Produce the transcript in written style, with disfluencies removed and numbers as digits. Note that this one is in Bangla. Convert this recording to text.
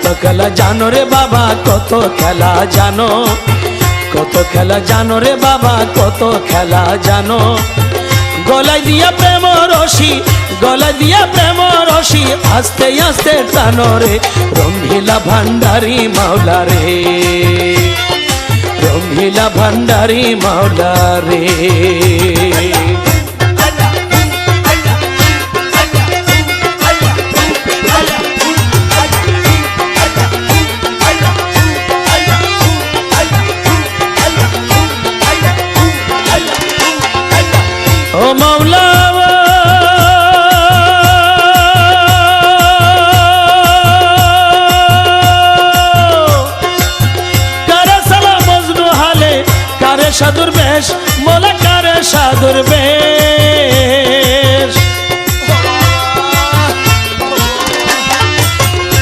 কত খেলা জানো রে বাবা, কত খেলা জানো, কত খেলা জানো রে বাবা, কত খেলা জানো। গলায় দিয়া প্রেম রশি, গলায় দিয়া প্রেম রশি, আস্তে আস্তে টানো রে রঙ্গিলা ভান্ডারি মাওলা রে, রঙ্গিলা ভান্ডারি মাওলা রে। ও মাওলা কারে সালাম মজনু হালে, কারে সাধুর বেশ, মোলা কারে সাধুর বেশ।